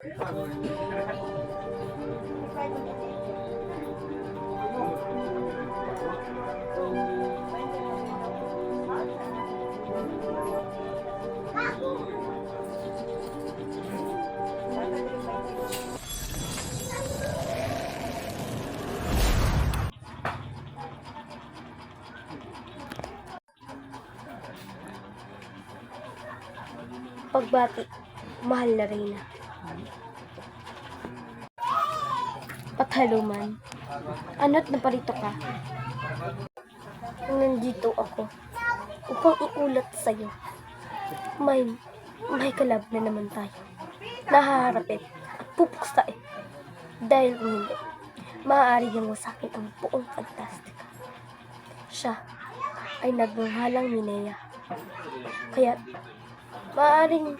Pagbati, mahal na Reyna. Pathaluman, ano't naparito ka? Nandito ako upang iulat sa'yo. May kalab na naman tayo. Nahaharapin at pupuksain. Dahil kung hindi, maaari niyang wasakin ang buong Fantastica. Siya ay nagmanghalang Minea. Kaya maaaring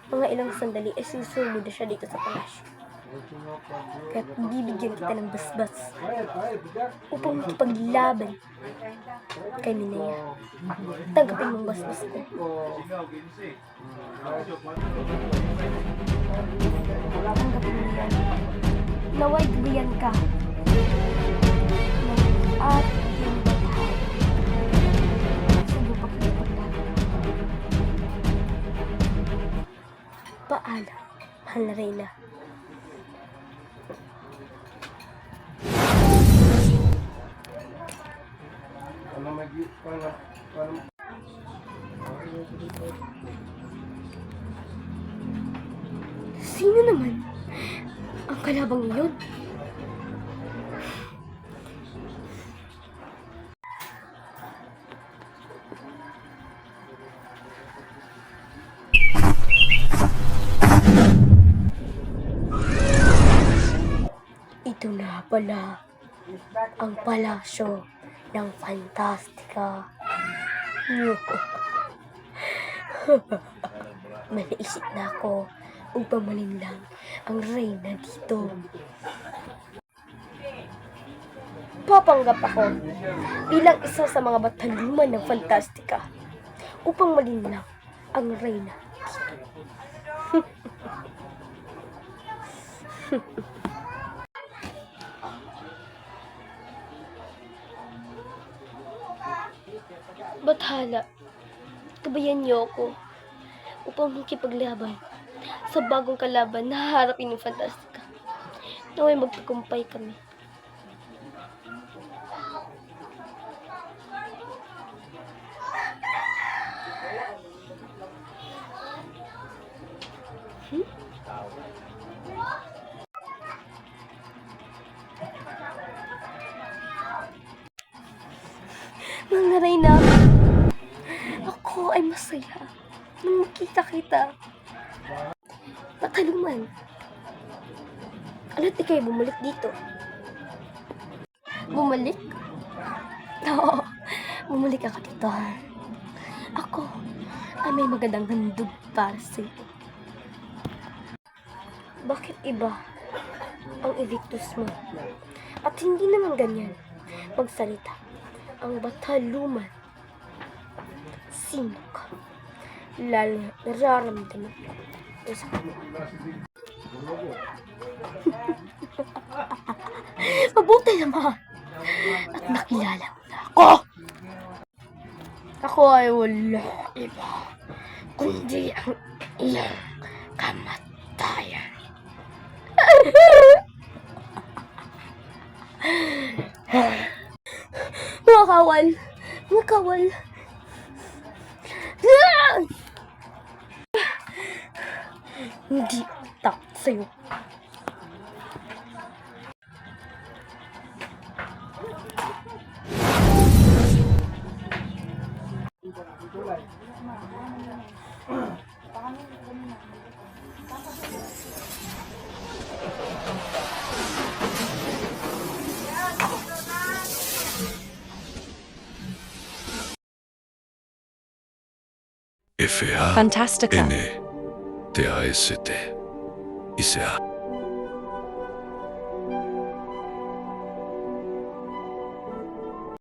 mga ilang sandali ay susunod na siya dito sa palasyo. Kaya't bibigyan kita ng basbas upang makipaglaban kay Minea. Tanggapin mong basbas ko. Tanggapin mo yan. Naway gabayan ka ng ating batay sa lupang paglaban. Paalam, mahal na Reyna. Sino naman ang kalabang iyon? Ito na pala ang palasyo ng Fantastica. May naisip na ako upang malinlang ang Reyna dito. Papanggap ako bilang isa sa mga bataluman ng Fantastica upang malinlang ang Reyna dito. Bathala, gabayan niyo ako upang makipaglaban sa bagong kalaban na haharapin ng Fantastica. Naway magtagumpay kami. Mga Reyna, ako ay masaya nang makita kita. Pataluman, ano't ika'y bumalik dito? Bumalik? Oo, bumalik ako dito. Ako ay may magandang handog para sa'yo. Bakit iba ang Invictus mo? At hindi naman ganyan magsalita ang bataluman. Sino ka? Lalo nararamdaman ko sa mabuti naman at nakilala mo na ako. Ako ay wala iba kundi ang iyong kamatayan. Mga kawal! Mga kawal! Hindi takot sa'yo. Fantastica. FANTAST. ISA.